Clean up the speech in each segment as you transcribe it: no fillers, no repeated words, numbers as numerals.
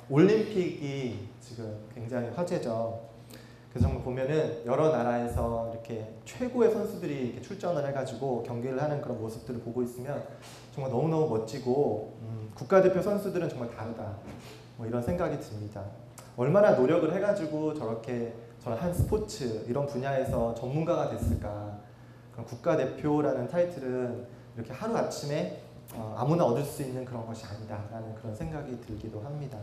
올림픽이 지금 굉장히 화제죠. 그래서 정말 보면은 여러 나라에서 이렇게 최고의 선수들이 이렇게 출전을 해가지고 경기를 하는 그런 모습들을 보고 있으면 정말 너무너무 멋지고 국가대표 선수들은 정말 다르다. 뭐 이런 생각이 듭니다. 얼마나 노력을 해가지고 저렇게 저런 한 스포츠 이런 분야에서 전문가가 됐을까. 그런 국가대표라는 타이틀은 이렇게 하루아침에 아무나 얻을 수 있는 그런 것이 아니다라는 그런 생각이 들기도 합니다.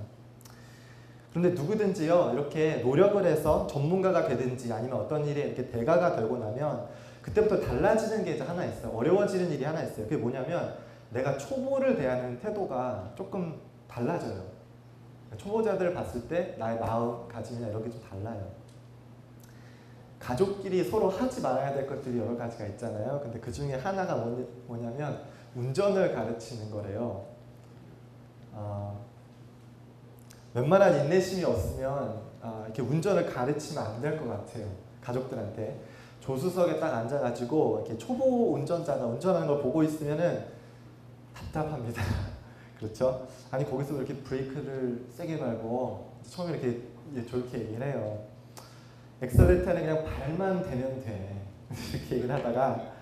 그런데 누구든지요 이렇게 노력을 해서 전문가가 되든지 아니면 어떤 일에 이렇게 대가가 되고 나면 그때부터 달라지는 게 이제 하나 있어요. 어려워지는 일이 하나 있어요. 그게 뭐냐면 내가 초보를 대하는 태도가 조금 달라져요. 초보자들을 봤을 때 나의 마음가짐이나 이런 게 좀 달라요. 가족끼리 서로 하지 말아야 될 것들이 여러 가지가 있잖아요. 근데 그 중에 하나가 뭐냐면 운전을 가르치는 거래요. 웬만한 인내심이 없으면 이렇게 운전을 가르치면 안 될 것 같아요. 가족들한테. 조수석에 딱 앉아가지고 이렇게 초보 운전자가 운전하는 걸 보고 있으면은 답답합니다. 그렇죠? 아니 거기서 이렇게 브레이크를 세게 밟고 처음에 이렇게 저렇게 얘기를 해요. 엑셀레이터는 그냥 발만 대면 돼. 이렇게 얘기를 하다가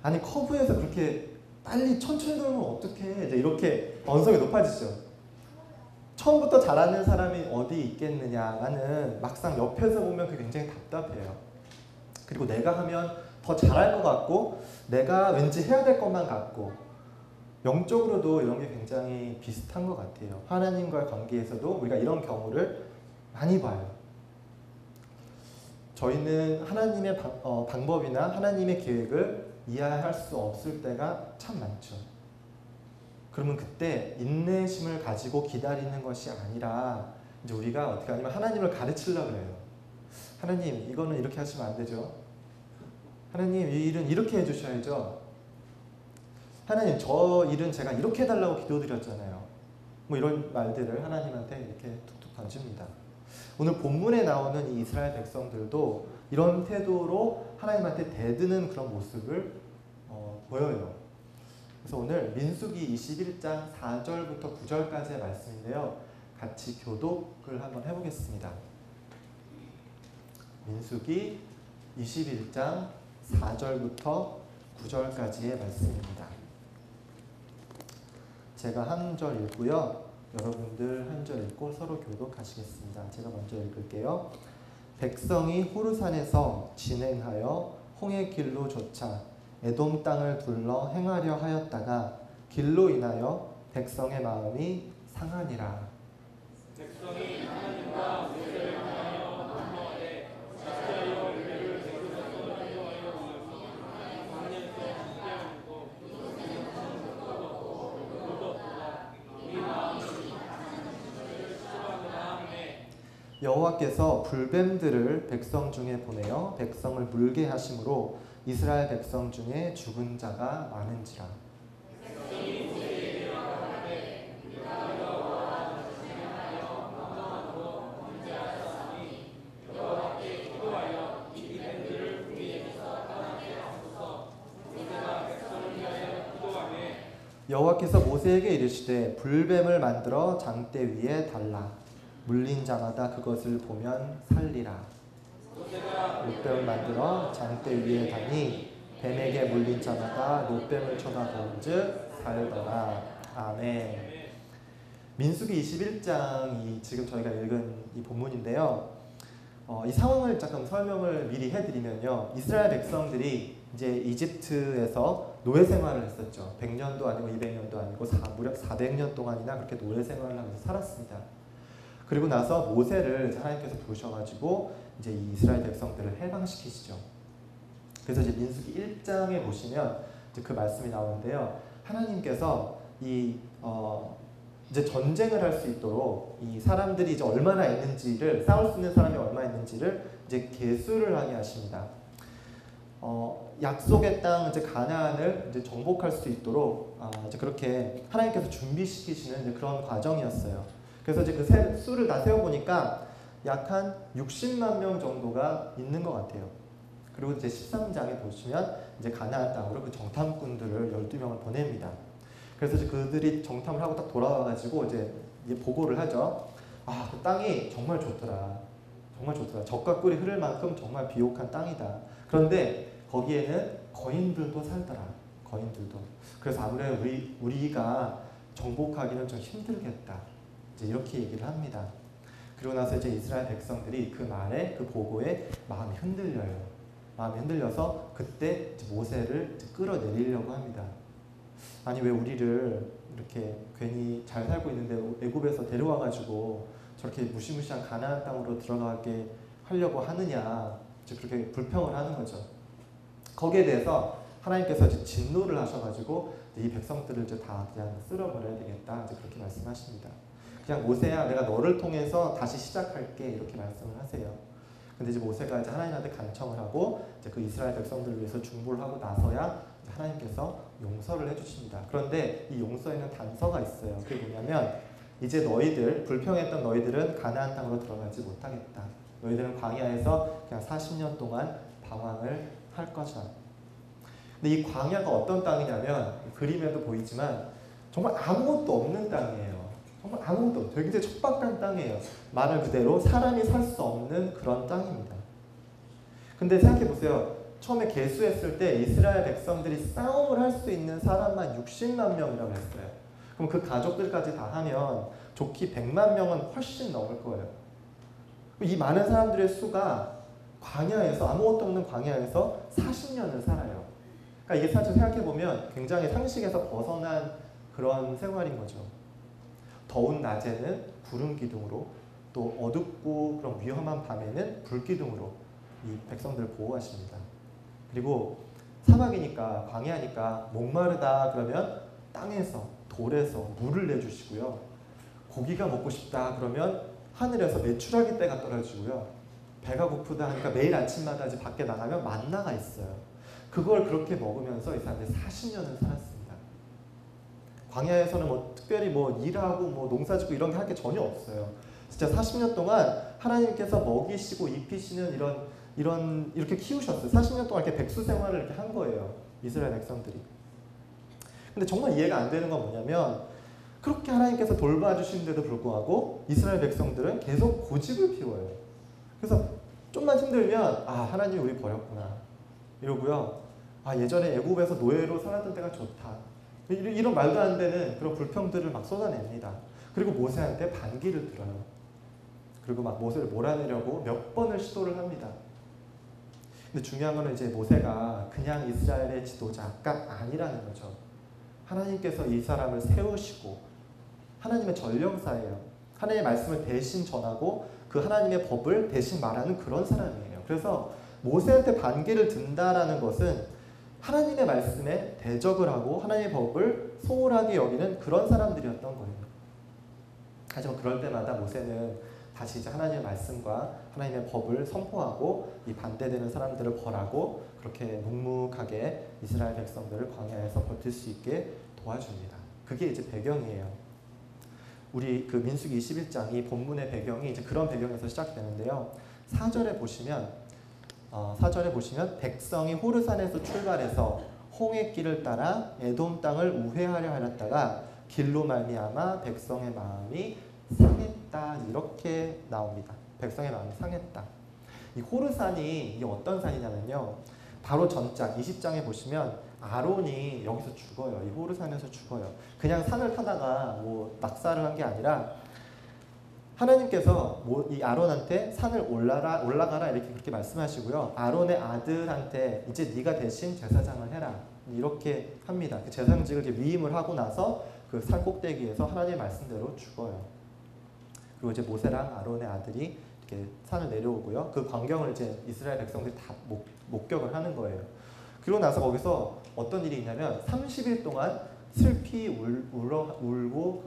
아니 커브에서 그렇게 빨리 천천히 돌면 어떡해. 이제 이렇게 언성이 높아지죠. 처음부터 잘하는 사람이 어디 있겠느냐는 막상 옆에서 보면 그게 굉장히 답답해요. 그리고 내가 하면 더 잘할 것 같고 내가 왠지 해야 될 것만 같고 영적으로도 이런 게 굉장히 비슷한 것 같아요. 하나님과의 관계에서도 우리가 이런 경우를 많이 봐요. 저희는 하나님의 방법이나 하나님의 계획을 이해할 수 없을 때가 참 많죠. 그러면 그때 인내심을 가지고 기다리는 것이 아니라 이제 우리가 어떻게 하냐면 하나님을 가르치려고 해요. 하나님 이거는 이렇게 하시면 안 되죠. 하나님 이 일은 이렇게 해주셔야죠. 하나님 저 일은 제가 이렇게 해달라고 기도드렸잖아요. 뭐 이런 말들을 하나님한테 이렇게 툭툭 던집니다. 오늘 본문에 나오는 이 이스라엘 백성들도 이런 태도로 하나님한테 대드는 그런 모습을 보여요. 그래서 오늘 민수기 21장 4절부터 9절까지의 말씀인데요. 같이 교독을 한번 해보겠습니다. 민수기 21장 4절부터 9절까지의 말씀입니다. 제가 한 절 읽고요. 여러분들 한 절 읽고 서로 교독하시겠습니다. 제가 먼저 읽을게요. 백성이 호르산에서 진행하여 홍해 길로 조차 에돔 땅을 둘러 행하려 하였다가 길로 인하여 백성의 마음이 상하니라. 백성이 하나님과 모세를 향하여 논하되 어찌하여 우리를 애굽에서 인도하여 오셔서 광야에서 죽게 하고 우리 마음이 하나님을 싫어하노라 하매 여호와께서 불뱀들을 백성 중에 보내어 백성을 물게 하심으로 이스라엘 백성 중에 죽은 자가 많은지라. 백성이 모세에게 말하되 우리가 여호와와 전쟁하여 방황하고 범죄하였으니 여호와께 기도하여 이 뱀들을 우리에게서 떠나게 하소서. 모세가 백성을 위하여 기도하매 여호와께서 모세에게 이르시되 불뱀을 만들어 장대 위에 달라 물린 자마다 그것을 보면 살리라. 노뱀을 만들어 장대 위에 다니 뱀에게 물린 자마다 노뱀을 쳐다본즉 살더라. 아멘. 민수기 21장이 지금 저희가 읽은 이 본문인데요. 이 상황을 잠깐 설명을 미리 해드리면요. 이스라엘 백성들이 이제 이집트에서 노예 생활을 했었죠. 100년도 아니고 200년도 아니고 무려 400년 동안이나 그렇게 노예 생활을 하면서 살았습니다. 그리고 나서 모세를 하나님께서 부르셔가지고 이제 이 이스라엘 백성들을 해방시키시죠. 그래서 이제 민수기 1장에 보시면 이제 그 말씀이 나오는데요. 하나님께서 이제 전쟁을 할 수 있도록 이 사람들이 이제 얼마나 있는지를 싸울 수 있는 사람이 얼마나 있는지를 이제 계수를 하게 하십니다. 약속의 땅 이제 가나안을 이제 정복할 수 있도록 이제 그렇게 하나님께서 준비시키시는 이제 그런 과정이었어요. 그래서 이제 그 수를 다 세어보니까 약 한 60만 명 정도가 있는 것 같아요. 그리고 이제 13장에 보시면 이제 가나안 땅으로 그 정탐꾼들을 12명을 보냅니다. 그래서 이제 그들이 정탐을 하고 딱 돌아와가지고 이제 보고를 하죠. 그 땅이 정말 좋더라. 정말 좋더라. 젖과 꿀이 흐를 만큼 정말 비옥한 땅이다. 그런데 거기에는 거인들도 살더라. 거인들도. 그래서 아무래도 우리가 정복하기는 좀 힘들겠다. 이제 이렇게 얘기를 합니다. 그리고 나서 이제 이스라엘 백성들이 그 말에, 그 보고에 마음이 흔들려요. 마음이 흔들려서 그때 이제 모세를 이제 끌어내리려고 합니다. 아니 왜 우리를 이렇게 괜히 잘 살고 있는데 애굽에서 데려와가지고 저렇게 무시무시한 가나안 땅으로 들어가게 하려고 하느냐, 이제 그렇게 불평을 하는 거죠. 거기에 대해서 하나님께서 이제 진노를 하셔가지고 이 백성들을 이제 다 그냥 쓸어버려야 되겠다, 이제 그렇게 말씀하십니다. 그냥 모세야, 내가 너를 통해서 다시 시작할게, 이렇게 말씀을 하세요. 근데 이제 모세가 이제 하나님한테 간청을 하고 이제 그 이스라엘 백성들을 위해서 중보를 하고 나서야 하나님께서 용서를 해주십니다. 그런데 이 용서에는 단서가 있어요. 그게 뭐냐면 이제 너희들, 불평했던 너희들은 가나안 땅으로 들어가지 못하겠다. 너희들은 광야에서 그냥 40년 동안 방황을 할 것이다. 근데 이 광야가 어떤 땅이냐면 그림에도 보이지만 정말 아무것도 없는 땅이에요. 정말 아무것도 없어요. 되게 척박한 땅이에요. 말 그대로 사람이 살 수 없는 그런 땅입니다. 근데 생각해 보세요. 처음에 계수했을 때 이스라엘 백성들이 싸움을 할 수 있는 사람만 60만 명이라고 했어요. 그럼 그 가족들까지 다 하면 좋기 100만 명은 훨씬 넘을 거예요. 이 많은 사람들의 수가 광야에서, 아무것도 없는 광야에서 40년을 살아요. 그러니까 이게 사실 생각해보면 굉장히 상식에서 벗어난 그런 생활인 거죠. 더운 낮에는 구름 기둥으로, 또 어둡고 그런 위험한 밤에는 불 기둥으로 이 백성들을 보호하십니다. 그리고 사막이니까, 광야니까 목마르다 그러면 땅에서, 돌에서 물을 내주시고요. 고기가 먹고 싶다 그러면 하늘에서 메추라기 떼가 떨어지고요. 배가 고프다 하니까 매일 아침마다 이제 밖에 나가면 만나가 있어요. 그걸 그렇게 먹으면서 이 사람들이 40년을 살았습니다. 광야에서는 뭐 특별히 뭐 일하고 뭐 농사짓고 이런 게 할 게 전혀 없어요. 진짜 40년 동안 하나님께서 먹이시고 입히시는 이렇게 키우셨어요. 40년 동안 이렇게 백수 생활을 이렇게 한 거예요. 이스라엘 백성들이. 근데 정말 이해가 안 되는 건 뭐냐면 그렇게 하나님께서 돌봐주시는데도 불구하고 이스라엘 백성들은 계속 고집을 피워요. 그래서 좀만 힘들면 하나님이 우리 버렸구나 이러고요. 예전에 애굽에서 노예로 살았던 때가 좋다. 이런 말도 안 되는 그런 불평들을 막 쏟아냅니다. 그리고 모세한테 반기를 들어요. 그리고 막 모세를 몰아내려고 몇 번을 시도를 합니다. 근데 중요한 거는 이제 모세가 그냥 이스라엘의 지도자가 아니라는 거죠. 하나님께서 이 사람을 세우시고 하나님의 전령사예요. 하나님의 말씀을 대신 전하고 그 하나님의 법을 대신 말하는 그런 사람이에요. 그래서 모세한테 반기를 든다라는 것은 하나님의 말씀에 대적을 하고 하나님의 법을 소홀하게 여기는 그런 사람들이었던 거예요. 하지만 그럴 때마다 모세는 다시 이제 하나님의 말씀과 하나님의 법을 선포하고 이 반대되는 사람들을 벌하고 그렇게 묵묵하게 이스라엘 백성들을 광야에서 버틸 수 있게 도와줍니다. 그게 이제 배경이에요. 우리 그 민수기 21장이 본문의 배경이 이제 그런 배경에서 시작되는데요. 4절에 보시면 백성이 호르산에서 출발해서 홍해 길을 따라 에돔 땅을 우회하려 하였다가 길로 말미암아 백성의 마음이 상했다, 이렇게 나옵니다. 백성의 마음이 상했다. 이 호르산이 이게 어떤 산이냐면요. 바로 전장 20장에 보시면 아론이 여기서 죽어요. 이 호르산에서 죽어요. 그냥 산을 타다가 뭐 낙사를 한 게 아니라 하나님께서 이 아론한테 산을 올라가라 이렇게 그렇게 말씀하시고요. 아론의 아들한테 이제 네가 대신 제사장을 해라 이렇게 합니다. 그 제사장직을 이렇게 위임을 하고 나서 그 산 꼭대기에서 하나님의 말씀대로 죽어요. 그리고 이제 모세랑 아론의 아들이 이렇게 산을 내려오고요. 그 광경을 이제 이스라엘 백성들이 다 목격을 하는 거예요. 그리고 나서 거기서 어떤 일이 있냐면 30일 동안 슬피 울고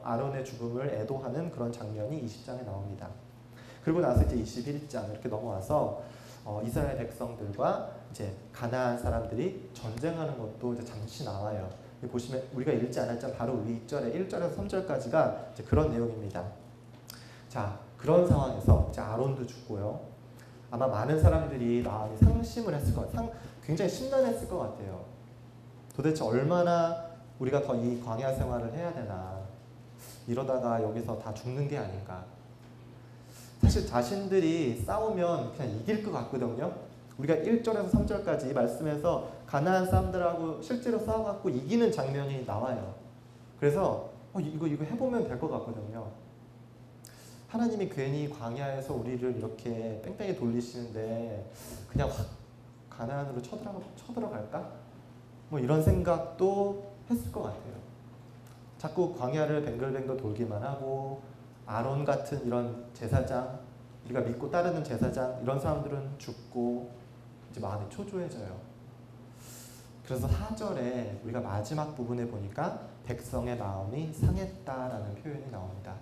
아론의 죽음을 애도하는 그런 장면이 20장에 나옵니다. 그리고 나서 이제 21장 이렇게 넘어와서 이스라엘 백성들과 이제 가나안 사람들이 전쟁하는 것도 이제 잠시 나와요. 보시면 우리가 읽지 않았지만 바로 윗절에 1절에서 3절까지가 이제 그런 내용입니다. 자, 그런 상황에서 이제 아론도 죽고요. 아마 많은 사람들이 마음이 상심을 했을 것 같아요. 굉장히 심란했을 것 같아요. 도대체 얼마나 우리가 더 이 광야 생활을 해야 되나. 이러다가 여기서 다 죽는 게 아닌가. 사실 자신들이 싸우면 그냥 이길 것 같거든요. 우리가 1절에서 3절까지 이 말씀에서 가나안 사람들하고 실제로 싸워갖고 이기는 장면이 나와요. 그래서 이거 해보면 될 것 같거든요. 하나님이 괜히 광야에서 우리를 이렇게 뺑뺑이 돌리시는데 그냥 확 가나안으로 쳐들어갈까? 뭐 이런 생각도 했을 것 같아요. 자꾸 광야를 뱅글뱅글 돌기만 하고 아론 같은 이런 제사장, 우리가 믿고 따르는 제사장 이런 사람들은 죽고 이제 마음이 초조해져요. 그래서 4절에 우리가 마지막 부분에 보니까 백성의 마음이 상했다라는 표현이 나옵니다.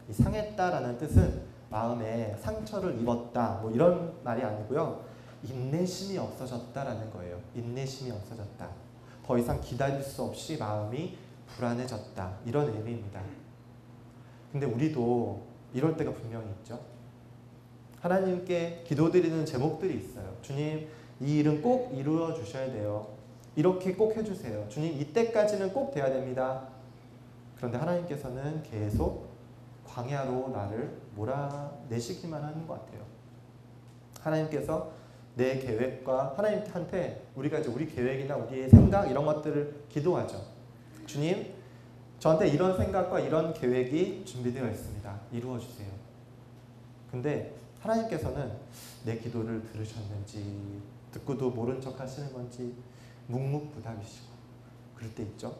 이 상했다라는 뜻은 마음에 상처를 입었다 뭐 이런 말이 아니고요. 인내심이 없어졌다라는 거예요. 인내심이 없어졌다. 더 이상 기다릴 수 없이 마음이 불안해졌다. 이런 의미입니다. 근데 우리도 이럴 때가 분명히 있죠. 하나님께 기도드리는 제목들이 있어요. 주님, 이 일은 꼭 이루어 주셔야 돼요. 이렇게 꼭 해주세요. 주님, 이때까지는 꼭 돼야 됩니다. 그런데 하나님께서는 계속 광야로 나를 몰아내시기만 하는 것 같아요. 하나님께서 내 계획과 하나님한테 우리가 이제 우리 계획이나 우리의 생각 이런 것들을 기도하죠. 주님, 저한테 이런 생각과 이런 계획이 준비되어 있습니다. 이루어 주세요. 근데 하나님께서는 내 기도를 들으셨는지 듣고도 모른 척 하시는 건지 묵묵부답이시고 그럴 때 있죠.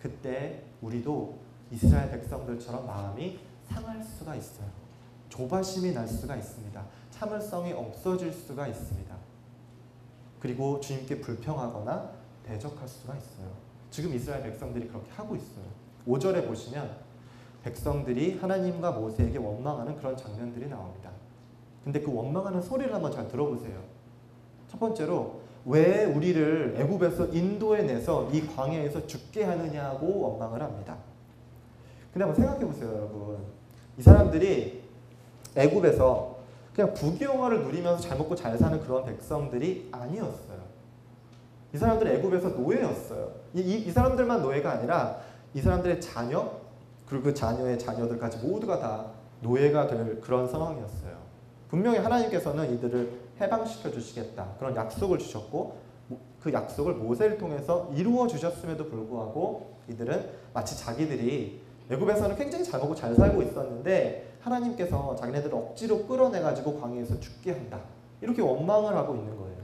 그때 우리도 이스라엘 백성들처럼 마음이 상할 수가 있어요. 조바심이 날 수가 있습니다. 참을성이 없어질 수가 있습니다. 그리고 주님께 불평하거나 대적할 수가 있어요. 지금 이스라엘 백성들이 그렇게 하고 있어요. 5절에 보시면 백성들이 하나님과 모세에게 원망하는 그런 장면들이 나옵니다. 근데 그 원망하는 소리를 한번 잘 들어보세요. 첫 번째로 왜 우리를 애굽에서 인도해내서 이 광야에서 죽게 하느냐고 원망을 합니다. 근데 한번 생각해 보세요, 여러분. 이 사람들이 애굽에서 그냥 부귀영화를 누리면서 잘 먹고 잘 사는 그런 백성들이 아니었어요. 이 사람들은 애굽에서 노예였어요. 이 사람들만 노예가 아니라 이 사람들의 자녀 그리고 그 자녀의 자녀들까지 모두가 다 노예가 될 그런 상황이었어요. 분명히 하나님께서는 이들을 해방시켜 주시겠다 그런 약속을 주셨고 그 약속을 모세를 통해서 이루어 주셨음에도 불구하고 이들은 마치 자기들이 애굽에서는 굉장히 잘 먹고 잘 살고 있었는데 하나님께서 자기네들을 억지로 끌어내가지고 광야에서 죽게 한다 이렇게 원망을 하고 있는 거예요.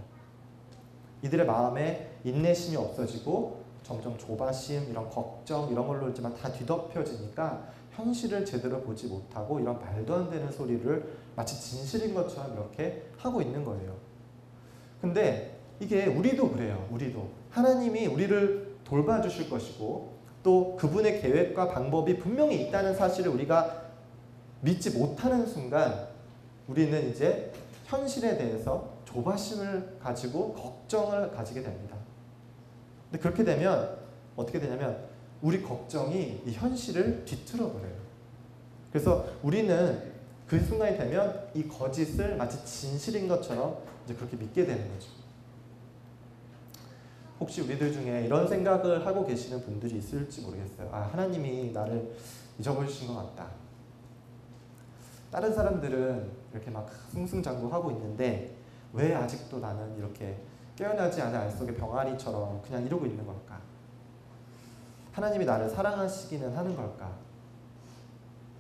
이들의 마음에 인내심이 없어지고 점점 조바심, 이런 걱정 이런 걸로 있지만 다 뒤덮여지니까 현실을 제대로 보지 못하고 이런 말도 안 되는 소리를 마치 진실인 것처럼 이렇게 하고 있는 거예요. 근데 이게 우리도 그래요. 우리도 하나님이 우리를 돌봐주실 것이고 또 그분의 계획과 방법이 분명히 있다는 사실을 우리가 믿지 못하는 순간 우리는 이제 현실에 대해서 조바심을 가지고 걱정을 가지게 됩니다. 근데 그렇게 되면 어떻게 되냐면 우리 걱정이 이 현실을 뒤틀어버려요. 그래서 우리는 그 순간이 되면 이 거짓을 마치 진실인 것처럼 이제 그렇게 믿게 되는 거죠. 혹시 우리들 중에 이런 생각을 하고 계시는 분들이 있을지 모르겠어요. 아, 하나님이 나를 잊어버리신 것 같다. 다른 사람들은 이렇게 막 승승장구하고 있는데 왜 아직도 나는 이렇게 깨어나지 않은 알 속의 병아리처럼 그냥 이러고 있는 걸까? 하나님이 나를 사랑하시기는 하는 걸까?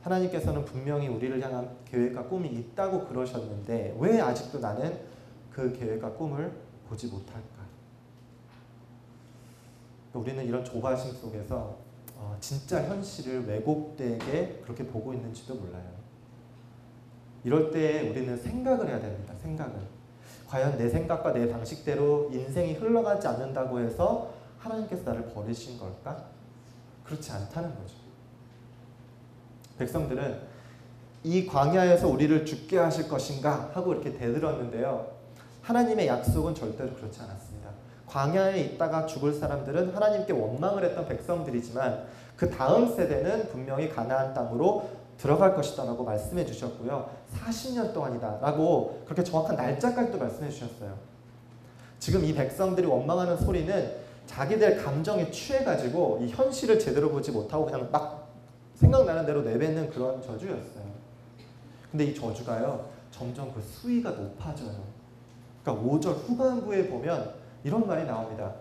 하나님께서는 분명히 우리를 향한 계획과 꿈이 있다고 그러셨는데 왜 아직도 나는 그 계획과 꿈을 보지 못할까? 우리는 이런 조바심 속에서 진짜 현실을 왜곡되게 그렇게 보고 있는지도 몰라요. 이럴 때 우리는 생각을 해야 됩니다. 생각을. 과연 내 생각과 내 방식대로 인생이 흘러가지 않는다고 해서 하나님께서 나를 버리신 걸까? 그렇지 않다는 거죠. 백성들은 이 광야에서 우리를 죽게 하실 것인가 하고 이렇게 대들었는데요. 하나님의 약속은 절대로 그렇지 않았습니다. 광야에 있다가 죽을 사람들은 하나님께 원망을 했던 백성들이지만 그 다음 세대는 분명히 가나안 땅으로 들어갈 것이다 라고 말씀해 주셨고요. 40년 동안이다 라고 그렇게 정확한 날짜까지도 말씀해 주셨어요. 지금 이 백성들이 원망하는 소리는 자기들 감정에 취해가지고 이 현실을 제대로 보지 못하고 그냥 막 생각나는 대로 내뱉는 그런 저주였어요. 근데 이 저주가요, 점점 그 수위가 높아져요. 그러니까 5절 후반부에 보면 이런 말이 나옵니다.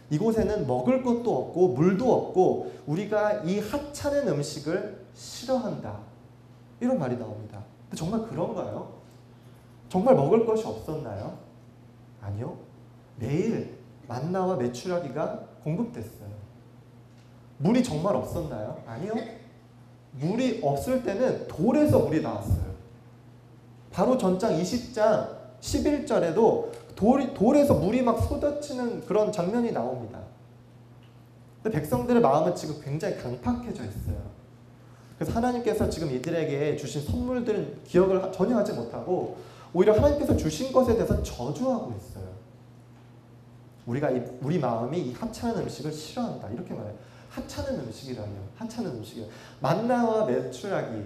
이곳에는 먹을 것도 없고 물도 없고 우리가 이 하찮은 음식을 싫어한다. 이런 말이 나옵니다. 근데 정말 그런가요? 정말 먹을 것이 없었나요? 아니요. 매일 만나와 메추라기가 공급됐어요. 물이 정말 없었나요? 아니요. 물이 없을 때는 돌에서 물이 나왔어요. 바로 전장 20장 11절에도 돌에서 물이 막 쏟아지는 그런 장면이 나옵니다. 근데 백성들의 마음은 지금 굉장히 강팍해져 있어요. 그래서 하나님께서 지금 이들에게 주신 선물들은 기억을 전혀 하지 못하고 오히려 하나님께서 주신 것에 대해서 저주하고 있어요. 우리 마음이 이 하찮은 음식을 싫어한다. 이렇게 말해요. 하찮은 음식이라뇨. 하찮은 음식이요. 만나와 메추라기.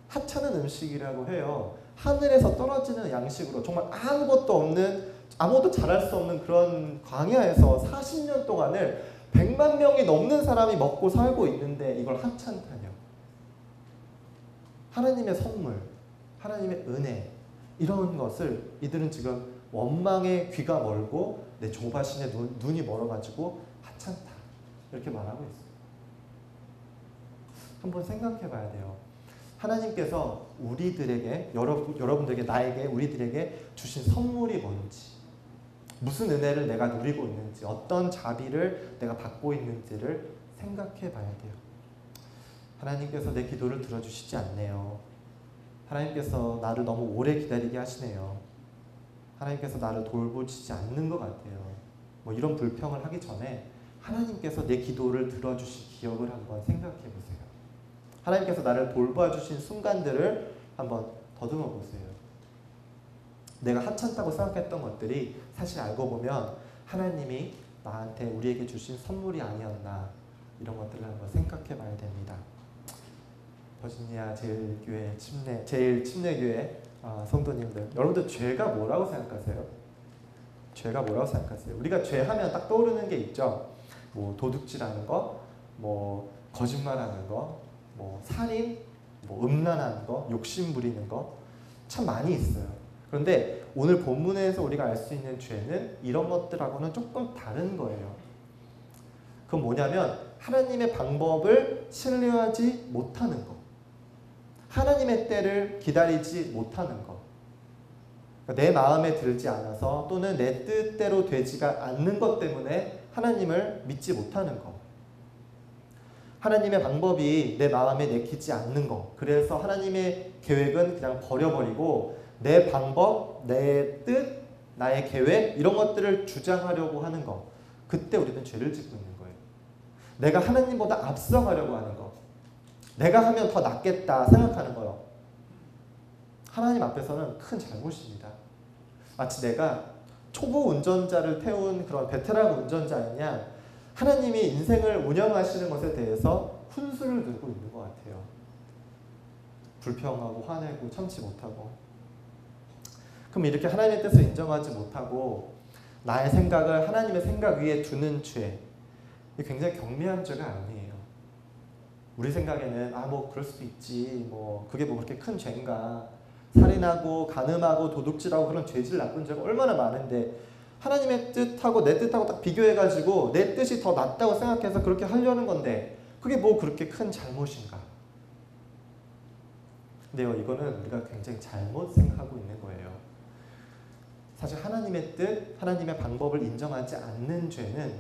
하찮은 음식이라고 해요. 하늘에서 떨어지는 양식으로 정말 아무것도 없는, 아무것도 잘할 수 없는 그런 광야에서 40년 동안을 100만 명이 넘는 사람이 먹고 살고 있는데 이걸 하찮다뇨. 하나님의 선물, 하나님의 은혜, 이런 것을 이들은 지금 원망의 귀가 멀고 내 조바심의 눈이 멀어가지고 하찮다. 이렇게 말하고 있어요. 한번 생각해 봐야 돼요. 하나님께서 우리들에게, 여러분들에게, 나에게, 우리들에게 주신 선물이 뭔지, 무슨 은혜를 내가 누리고 있는지, 어떤 자비를 내가 받고 있는지를 생각해 봐야 돼요. 하나님께서 내 기도를 들어주시지 않네요. 하나님께서 나를 너무 오래 기다리게 하시네요. 하나님께서 나를 돌보시지 않는 것 같아요. 뭐 이런 불평을 하기 전에 하나님께서 내 기도를 들어주신 기억을 한번 생각해 보세요. 하나님께서 나를 돌봐주신 순간들을 한번 더듬어 보세요. 내가 하찮다고 생각했던 것들이 사실 알고 보면 하나님이 나한테, 우리에게 주신 선물이 아니었나, 이런 것들을 한번 생각해 봐야 됩니다. 버지니아 제일침례교회 성도님들, 여러분들 죄가 뭐라고 생각하세요? 죄가 뭐라고 생각하세요? 우리가 죄하면 딱 떠오르는 게 있죠. 뭐 도둑질하는 거, 뭐 거짓말하는 거, 뭐 살인, 뭐 음란하는 거, 욕심 부리는 거, 참 많이 있어요. 그런데 오늘 본문에서 우리가 알 수 있는 죄는 이런 것들하고는 조금 다른 거예요. 그건 뭐냐면 하나님의 방법을 신뢰하지 못하는 거, 하나님의 때를 기다리지 못하는 것, 내 마음에 들지 않아서 또는 내 뜻대로 되지가 않는 것 때문에 하나님을 믿지 못하는 것, 하나님의 방법이 내 마음에 내키지 않는 것, 그래서 하나님의 계획은 그냥 버려버리고 내 방법, 내 뜻, 나의 계획, 이런 것들을 주장하려고 하는 것, 그때 우리는 죄를 짓고 있는 거예요. 내가 하나님보다 앞서가려고 하는 것, 내가 하면 더 낫겠다 생각하는 거요. 하나님 앞에서는 큰 잘못입니다. 마치 내가 초보 운전자를 태운 그런 베테랑 운전자이냐, 하나님이 인생을 운영하시는 것에 대해서 훈수를 두고 있는 것 같아요. 불평하고 화내고 참지 못하고. 그럼 이렇게 하나님의 뜻을 인정하지 못하고 나의 생각을 하나님의 생각 위에 두는 죄, 이게 굉장히 경미한 죄가 아니에요. 우리 생각에는 뭐 그럴 수도 있지, 뭐 그게 뭐 그렇게 큰 죄인가, 살인하고 간음하고 도둑질하고 그런 죄질 나쁜 죄가 얼마나 많은데 하나님의 뜻하고 내 뜻하고 딱 비교해가지고 내 뜻이 더 낫다고 생각해서 그렇게 하려는 건데 그게 뭐 그렇게 큰 잘못인가. 근데요, 이거는 우리가 굉장히 잘못 생각하고 있는 거예요. 사실 하나님의 뜻, 하나님의 방법을 인정하지 않는 죄는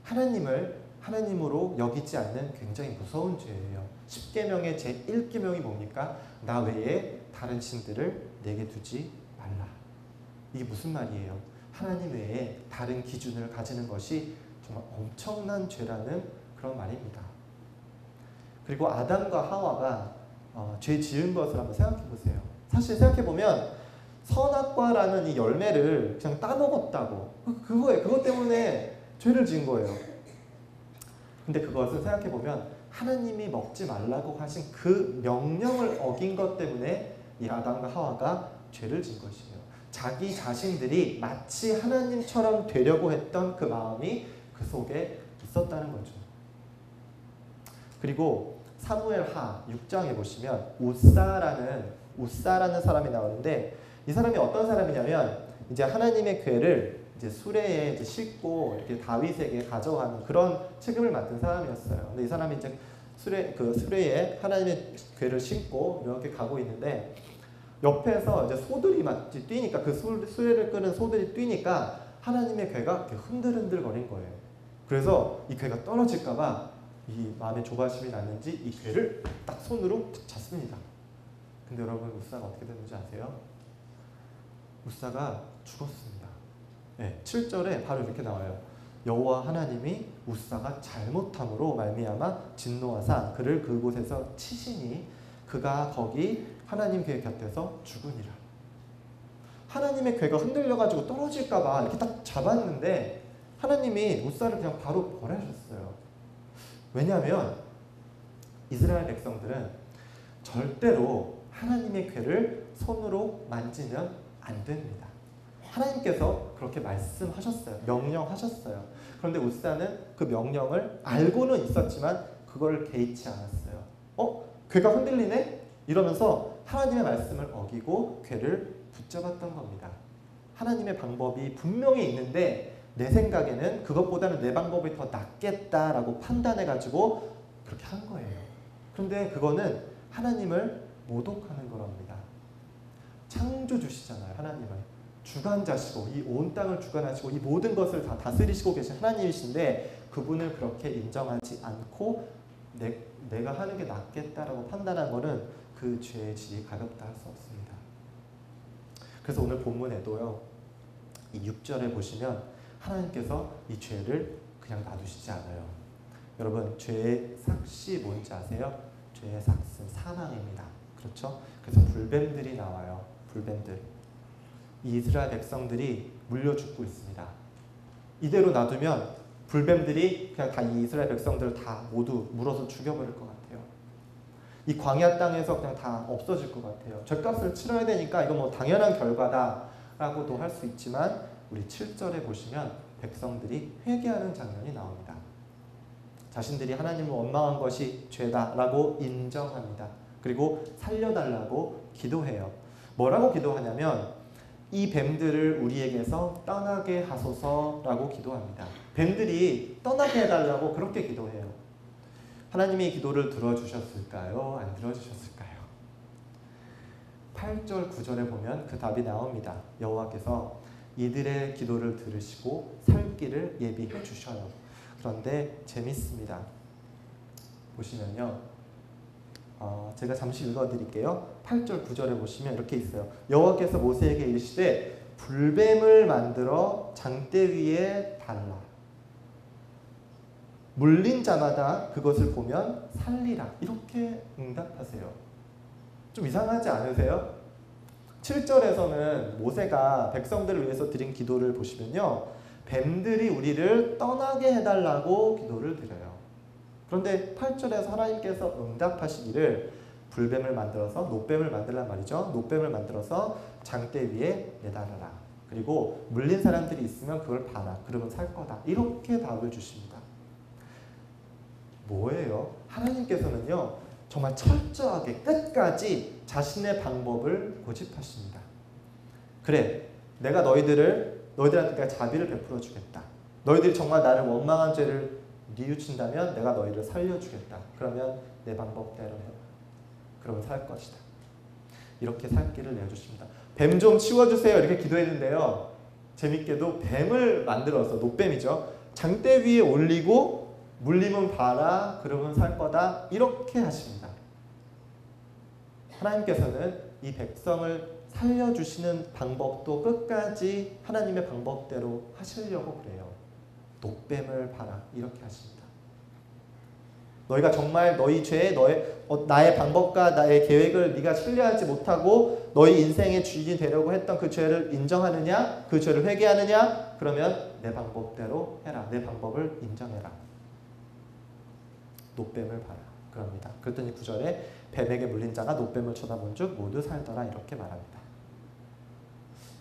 하나님을 하나님으로 여기지 않는 굉장히 무서운 죄예요. 10계명의 제1계명이 뭡니까? 나 외에 다른 신들을 내게 두지 말라. 이게 무슨 말이에요? 하나님 외에 다른 기준을 가지는 것이 정말 엄청난 죄라는 그런 말입니다. 그리고 아담과 하와가 죄 지은 것을 한번 생각해 보세요. 사실 생각해 보면 선악과라는 이 열매를 그냥 따먹었다고, 그것 때문에 죄를 지은 거예요. 근데 그것을 생각해 보면 하나님이 먹지 말라고 하신 그 명령을 어긴 것 때문에 이 아담과 하와가 죄를 지은 것이에요. 자기 자신들이 마치 하나님처럼 되려고 했던 그 마음이 그 속에 있었다는 거죠. 그리고 사무엘하 6장에 보시면 우사라는 사람이 나오는데, 이 사람이 어떤 사람이냐면 이제 하나님의 궤를 이제 수레에 이제 싣고 이렇게 다윗에게 가져가는 그런 책임을 맡은 사람이었어요. 근데 이 사람이 이제 수레에 하나님의 궤를 싣고 이렇게 가고 있는데, 옆에서 이제 소들이 막 뛰니까, 그 수레를 끄는 소들이 뛰니까 하나님의 궤가 이렇게 흔들흔들 거린 거예요. 그래서 이 궤가 떨어질까봐 이 마음에 조바심이 났는지 이 궤를 딱 손으로 잡습니다. 근데 여러분, 우사가 어떻게 됐는지 아세요? 우사가 죽었습니다. 네, 7절에 바로 이렇게 나와요. 여호와 하나님이 우사가 잘못함으로 말미암아 진노하사 그를 그곳에서 치시니 그가 거기 하나님 궤 곁에서 죽으니라. 하나님의 궤가 흔들려가지고 떨어질까봐 이렇게 딱 잡았는데 하나님이 우사를 그냥 바로 벌하셨어요. 왜냐하면 이스라엘 백성들은 절대로 하나님의 궤를 손으로 만지면 안 됩니다. 하나님께서 그렇게 말씀하셨어요. 명령하셨어요. 그런데 우사는 그 명령을 알고는 있었지만 그걸 개의치 않았어요. 궤가 흔들리네? 이러면서 하나님의 말씀을 어기고 궤를 붙잡았던 겁니다. 하나님의 방법이 분명히 있는데 내 생각에는 그것보다는 내 방법이 더 낫겠다라고 판단해가지고 그렇게 한 거예요. 그런데 그거는 하나님을 모독하는 거랍니다. 창조주시잖아요. 하나님은 주관자시고 이 온 땅을 주관하시고 이 모든 것을 다 다스리시고 계신 하나님이신데, 그분을 그렇게 인정하지 않고 내가 하는 게 낫겠다라고 판단한 거는 그 죄의 질이 가볍다 할 수 없습니다. 그래서 오늘 본문에도요, 이 6절에 보시면 하나님께서 이 죄를 그냥 놔두시지 않아요. 여러분, 죄의 삭시 뭔지 아세요? 죄의 삭은 사망입니다. 그렇죠? 그래서 불뱀들이 나와요. 불뱀들. 이 이스라엘 백성들이 물려 죽고 있습니다. 이대로 놔두면 불뱀들이 그냥 다 이 이스라엘 백성들을 다 모두 물어서 죽여버릴 것 같아요. 이 광야 땅에서 그냥 다 없어질 것 같아요. 죗값을 치러야 되니까 이건 뭐 당연한 결과다라고도 할 수 있지만, 우리 7절에 보시면 백성들이 회개하는 장면이 나옵니다. 자신들이 하나님을 원망한 것이 죄다라고 인정합니다. 그리고 살려달라고 기도해요. 뭐라고 기도하냐면 이 뱀들을 우리에게서 떠나게 하소서라고 기도합니다. 뱀들이 떠나게 해달라고 그렇게 기도해요. 하나님이 기도를 들어주셨을까요? 안 들어주셨을까요? 8절 9절에 보면 그 답이 나옵니다. 여호와께서 이들의 기도를 들으시고 살 길을 예비해 주셔요. 그런데 재밌습니다. 보시면요, 제가 잠시 읽어드릴게요. 8절 9절에 보시면 이렇게 있어요. 여호와께서 모세에게 이르시되 불뱀을 만들어 장대 위에 달라. 물린 자마다 그것을 보면 살리라. 이렇게 응답하세요. 좀 이상하지 않으세요? 7절에서는 모세가 백성들을 위해서 드린 기도를 보시면요, 뱀들이 우리를 떠나게 해달라고 기도를 드려요. 그런데 8절에서 하나님께서 응답하시기를 불뱀을 만들어서, 노뱀을 만들란 말이죠. 노뱀을 만들어서 장대 위에 내달아라. 그리고 물린 사람들이 있으면 그걸 봐라. 그러면 살 거다. 이렇게 답을 주십니다. 뭐예요? 하나님께서는요, 정말 철저하게 끝까지 자신의 방법을 고집하십니다. 그래, 내가 너희들한테 내가 자비를 베풀어 주겠다. 너희들이 정말 나를 원망한 죄를 뉘우친다면 내가 너희를 살려주겠다. 그러면 내 방법대로 해봐. 그러면 살 것이다. 이렇게 살 길을 내주십니다. 뱀 좀 치워주세요. 이렇게 기도했는데요, 재밌게도 뱀을 만들어서, 노뱀이죠, 장대 위에 올리고 물리면 봐라. 그러면 살 거다. 이렇게 하십니다. 하나님께서는 이 백성을 살려주시는 방법도 끝까지 하나님의 방법대로 하시려고 그래요. 노뱀을 봐라. 이렇게 하십니다. 너희가 정말 너희 죄, 나의 방법과 나의 계획을 네가 신뢰하지 못하고 너희 인생의 주인이 되려고 했던 그 죄를 인정하느냐? 그 죄를 회개하느냐? 그러면 내 방법대로 해라. 내 방법을 인정해라. 노뱀을 봐라. 그럽니다. 그랬더니 9절에 뱀에게 물린 자가 노뱀을 쳐다본 즉 모두 살더라. 이렇게 말합니다.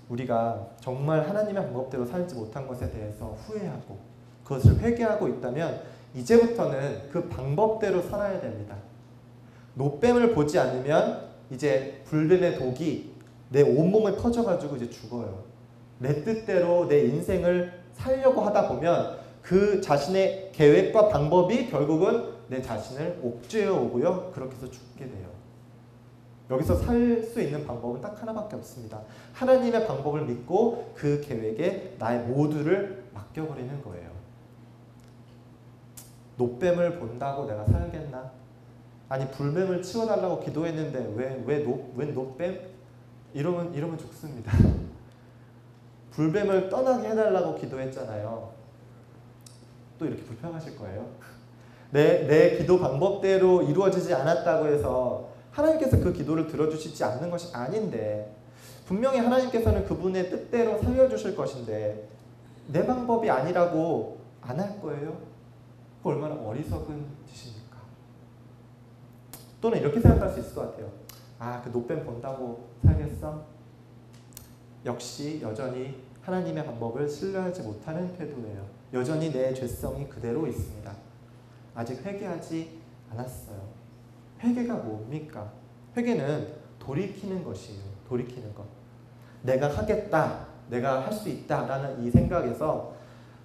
우리가 정말 하나님의 방법대로 살지 못한 것에 대해서 후회하고 그것을 회개하고 있다면 이제부터는 그 방법대로 살아야 됩니다. 노뱀을 보지 않으면 이제 불뱀의 독이 내 온몸에 퍼져가지고 이제 죽어요. 내 뜻대로 내 인생을 살려고 하다 보면 그 자신의 계획과 방법이 결국은 내 자신을 옥죄어 오고요. 그렇게 해서 죽게 돼요. 여기서 살 수 있는 방법은 딱 하나밖에 없습니다. 하나님의 방법을 믿고 그 계획에 나의 모두를 맡겨버리는 거예요. 노뱀을 본다고 내가 살겠나? 아니 불뱀을 치워달라고 기도했는데 왜 노뱀? 이러면 죽습니다. 불뱀을 떠나게 해달라고 기도했잖아요. 또 이렇게 불평하실 거예요. 내 기도 방법대로 이루어지지 않았다고 해서 하나님께서 그 기도를 들어주시지 않는 것이 아닌데, 분명히 하나님께서는 그분의 뜻대로 살려주실 것인데 내 방법이 아니라고 안 할 거예요? 그 얼마나 어리석은 짓입니까? 또는 이렇게 생각할 수 있을 것 같아요. 아, 그 노뱀 본다고 살겠어? 역시 여전히 하나님의 방법을 신뢰하지 못하는 태도예요. 여전히 내 죄성이 그대로 있습니다. 아직 회개하지 않았어요. 회개가 뭡니까? 회개는 돌이키는 것이에요. 돌이키는 것. 내가 하겠다, 내가 할 수 있다라는 이 생각에서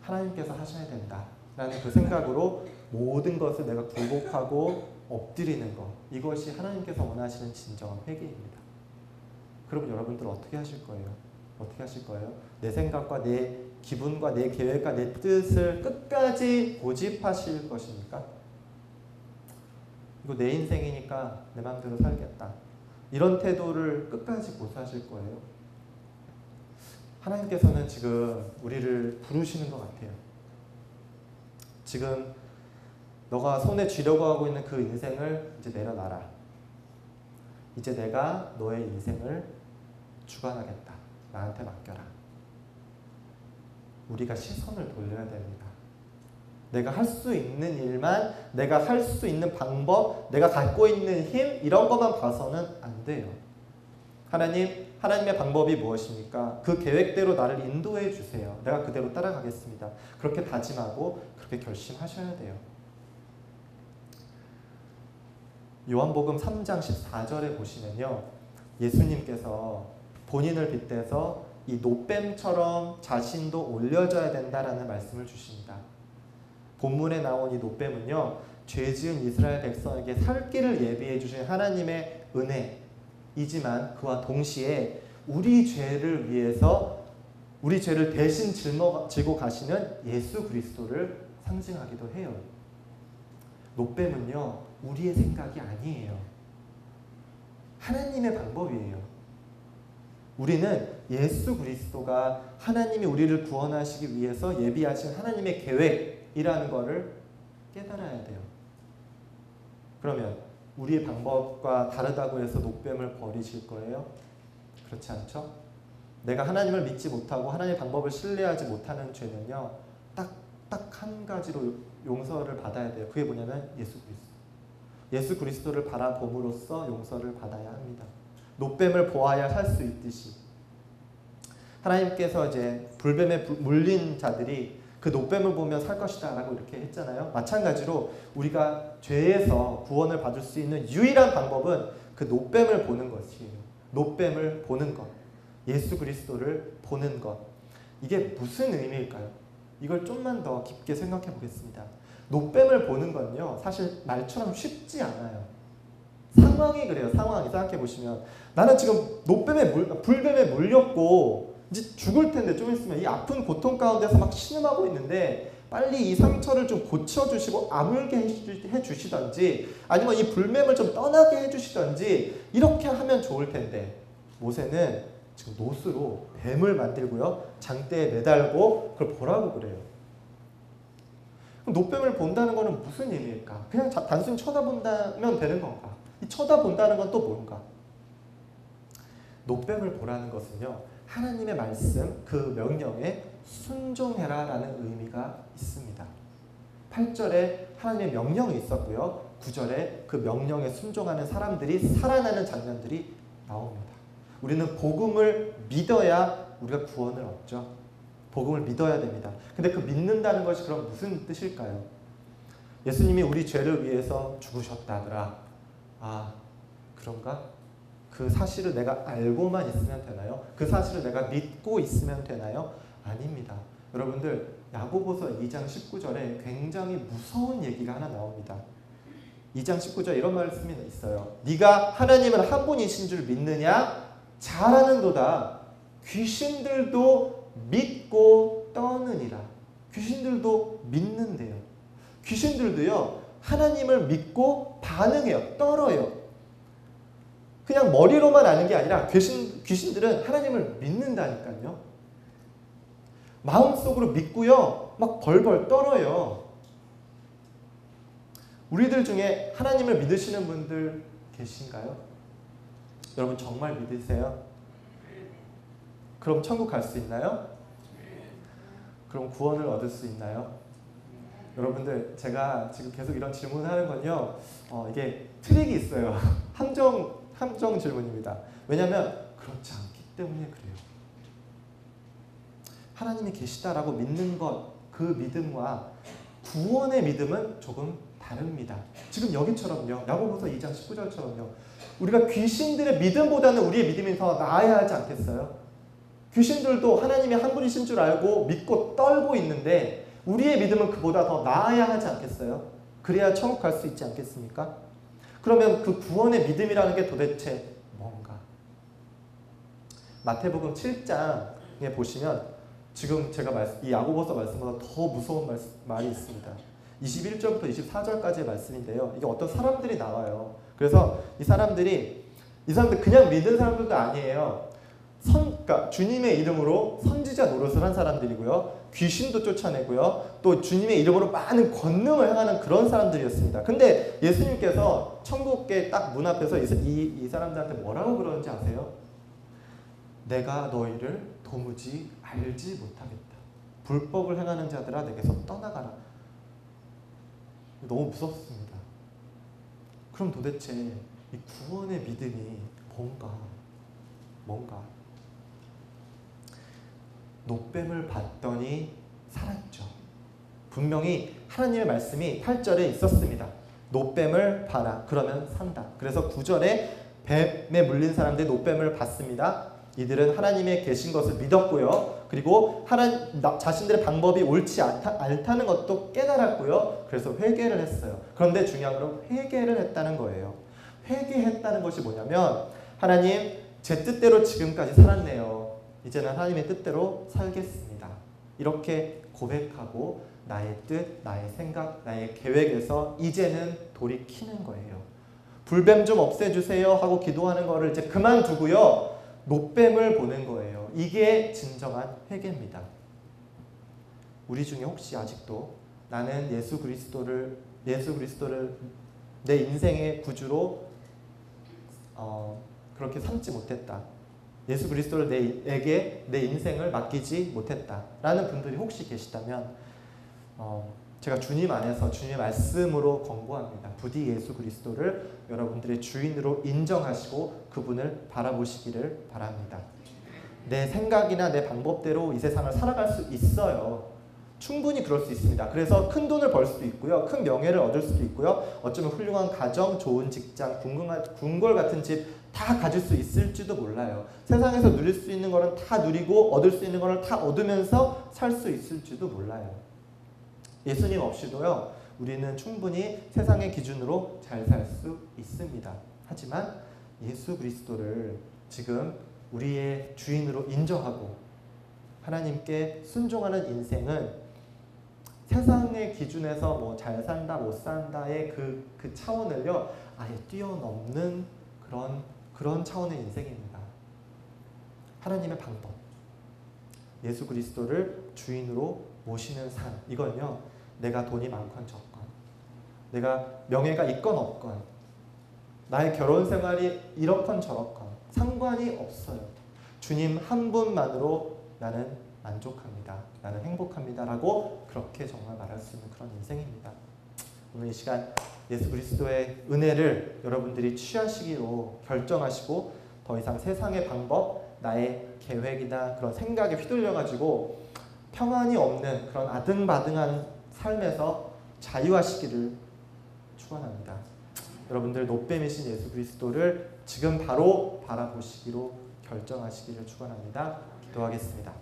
하나님께서 하셔야 된다라는 그 생각으로 모든 것을 내가 굴복하고 엎드리는 것, 이것이 하나님께서 원하시는 진정한 회개입니다. 그러면 여러분들 어떻게 하실 거예요? 어떻게 하실 거예요? 내 생각과 내 기분과 내 계획과 내 뜻을 끝까지 고집하실 것입니까? 이거 내 인생이니까 내 마음대로 살겠다, 이런 태도를 끝까지 고수하실 거예요? 하나님께서는 지금 우리를 부르시는 것 같아요. 지금 너가 손에 쥐려고 하고 있는 그 인생을 이제 내려놔라. 이제 내가 너의 인생을 주관하겠다. 나한테 맡겨라. 우리가 시선을 돌려야 됩니다. 내가 할 수 있는 일만, 내가 할 수 있는 방법, 내가 갖고 있는 힘, 이런 것만 봐서는 안 돼요. 하나님의 방법이 무엇입니까? 그 계획대로 나를 인도해 주세요. 내가 그대로 따라가겠습니다. 그렇게 다짐하고 그렇게 결심하셔야 돼요. 요한복음 3장 14절에 보시면요, 예수님께서 본인을 빗대서 이 노뱀처럼 자신도 올려져야 된다라는 말씀을 주십니다. 본문에 나온 이 노뱀은요, 죄지은 이스라엘 백성에게 살 길을 예비해 주신 하나님의 은혜이지만 그와 동시에 우리 죄를 위해서 우리 죄를 대신 짊어지고 가시는 예수 그리스도를 상징하기도 해요. 노뱀은요, 우리의 생각이 아니에요. 하나님의 방법이에요. 우리는 예수 그리스도가 하나님이 우리를 구원하시기 위해서 예비하신 하나님의 계획이라는 것을 깨달아야 돼요. 그러면 우리의 방법과 다르다고 해서 노뱀을 버리실 거예요? 그렇지 않죠? 내가 하나님을 믿지 못하고 하나님의 방법을 신뢰하지 못하는 죄는요, 딱 한 가지로 용서를 받아야 돼요. 그게 뭐냐면 예수 그리스도. 예수 그리스도를 바라봄으로써 용서를 받아야 합니다. 노뱀을 보아야 살 수 있듯이 하나님께서 이제 불뱀에 물린 자들이 그 노뱀을 보면 살 것이다 라고 이렇게 했잖아요. 마찬가지로 우리가 죄에서 구원을 받을 수 있는 유일한 방법은 그 노뱀을 보는 것이에요. 노뱀을 보는 것, 예수 그리스도를 보는 것. 이게 무슨 의미일까요? 이걸 좀만 더 깊게 생각해 보겠습니다. 노뱀을 보는 건요, 사실 말처럼 쉽지 않아요. 상황이 그래요. 상황이 생각해 보시면 나는 지금 불뱀에 물렸고 이제 죽을 텐데, 좀 있으면 이 아픈 고통 가운데서 막 신음하고 있는데 빨리 이 상처를 좀 고쳐주시고 아물게 해주시던지, 아니면 이 불뱀을 좀 떠나게 해주시던지 이렇게 하면 좋을 텐데, 모세는 지금 노스로 뱀을 만들고요, 장대에 매달고 그걸 보라고 그래요. 그럼 노뱀을 본다는 것은 무슨 의미일까? 그냥 단순히 쳐다본다면 되는 건가? 이 쳐다본다는 건 또 뭔가? 노뱀을 보라는 것은요, 하나님의 말씀, 그 명령에 순종해라라는 의미가 있습니다. 8절에 하나님의 명령이 있었고요, 9절에 그 명령에 순종하는 사람들이 살아나는 장면들이 나옵니다. 우리는 복음을 믿어야 우리가 구원을 얻죠. 복음을 믿어야 됩니다. 근데 그 믿는다는 것이 그럼 무슨 뜻일까요? 예수님이 우리 죄를 위해서 죽으셨다더라. 아, 그런가? 그 사실을 내가 알고만 있으면 되나요? 그 사실을 내가 믿고 있으면 되나요? 아닙니다. 여러분들, 야고보서 2장 19절에 굉장히 무서운 얘기가 하나 나옵니다. 2장 19절 이런 말씀이 있어요. 네가 하나님은 한 분이신 줄 믿느냐? 잘하는도다. 귀신들도 믿고 떠느니라. 귀신들도 믿는데요. 귀신들도요, 하나님을 믿고 반응해요. 떨어요. 그냥 머리로만 아는 게 아니라 귀신들은 하나님을 믿는다니까요. 마음속으로 믿고요, 막 벌벌 떨어요. 우리들 중에 하나님을 믿으시는 분들 계신가요? 여러분 정말 믿으세요? 그럼 천국 갈 수 있나요? 그럼 구원을 얻을 수 있나요? 여러분들, 제가 지금 계속 이런 질문을 하는 건요, 이게 트릭이 있어요. 함정 질문입니다. 왜냐하면 그렇지 않기 때문에 그래요. 하나님이 계시다라고 믿는 것, 그 믿음과 구원의 믿음은 조금 다릅니다. 지금 여기처럼요, 야고보서 2장 19절처럼요, 우리가 귀신들의 믿음보다는 우리의 믿음이 더 나아야 하지 않겠어요? 귀신들도 하나님이 한 분이신 줄 알고 믿고 떨고 있는데 우리의 믿음은 그보다 더 나아야 하지 않겠어요? 그래야 천국 갈 수 있지 않겠습니까? 그러면 그 구원의 믿음이라는 게 도대체 뭔가? 마태복음 7장에 보시면 지금 제가 이 야고보서 말씀보다 더 무서운 말이 있습니다. 21절부터 24절까지의 말씀인데요. 이게 어떤 사람들이 나와요. 그래서 이 사람들 그냥 믿은 사람들도 아니에요. 그러니까 주님의 이름으로 선지자 노릇을 한 사람들이고요. 귀신도 쫓아내고요. 또 주님의 이름으로 많은 권능을 행하는 그런 사람들이었습니다. 근데 예수님께서 천국의 딱 문 앞에서 이 사람들한테 뭐라고 그러는지 아세요? 내가 너희를 도무지 알지 못하겠다. 불법을 행하는 자들아 내게서 떠나가라. 너무 무섭습니다. 그럼 도대체 이 구원의 믿음이 뭔가? 노뱀을 봤더니 살았죠. 분명히 하나님의 말씀이 8절에 있었습니다. 노뱀을 봐라. 그러면 산다. 그래서 9절에 뱀에 물린 사람들이 노뱀을 봤습니다. 이들은 하나님의 계신 것을 믿었고요. 그리고 자신들의 방법이 옳지 않다는 것도 깨달았고요. 그래서 회개를 했어요. 그런데 중요한 건 회개를 했다는 거예요. 회개했다는 것이 뭐냐면, 하나님, 제 뜻대로 지금까지 살았네요. 이제는 하나님의 뜻대로 살겠습니다. 이렇게 고백하고 나의 뜻, 나의 생각, 나의 계획에서 이제는 돌이키는 거예요. 불뱀 좀 없애주세요 하고 기도하는 거를 이제 그만두고요. 노뱀을 보는 거예요. 이게 진정한 회개입니다. 우리 중에 혹시 아직도 나는 예수 그리스도를 내 인생의 구주로 그렇게 삼지 못했다. 예수 그리스도를 내게 내 인생을 맡기지 못했다라는 분들이 혹시 계시다면 제가 주님 안에서 주님의 말씀으로 권고합니다. 부디 예수 그리스도를 여러분들의 주인으로 인정하시고 그분을 바라보시기를 바랍니다. 내 생각이나 내 방법대로 이 세상을 살아갈 수 있어요. 충분히 그럴 수 있습니다. 그래서 큰 돈을 벌 수도 있고요. 큰 명예를 얻을 수도 있고요. 어쩌면 훌륭한 가정, 좋은 직장, 궁궐 같은 집 다 가질 수 있을지도 몰라요. 세상에서 누릴 수 있는 거는 다 누리고 얻을 수 있는 거를 다 얻으면서 살 수 있을지도 몰라요. 예수님 없이도요, 우리는 충분히 세상의 기준으로 잘 살 수 있습니다. 하지만 예수 그리스도를 지금 우리의 주인으로 인정하고 하나님께 순종하는 인생은 세상의 기준에서 뭐 잘 산다 못 산다의 그 차원을요 아예 뛰어넘는 그런 차원의 인생입니다. 하나님의 방법, 예수 그리스도를 주인으로 모시는 삶, 이건요 내가 돈이 많건 적건, 내가 명예가 있건 없건, 나의 결혼 생활이 이렇건 저렇건 상관이 없어요. 주님 한 분만으로 나는 만족합니다. 나는 행복합니다. 라고 그렇게 정말 말할 수 있는 그런 인생입니다. 오늘 이 시간 예수 그리스도의 은혜를 여러분들이 취하시기로 결정하시고 더 이상 세상의 방법, 나의 계획이나 그런 생각에 휘둘려가지고 평안이 없는 그런 아등바등한 삶에서 자유하시기를 축원합니다. 여러분들 노뱀이신 예수 그리스도를 지금 바로 바라보시기로 결정하시기를 축원합니다. 기도하겠습니다.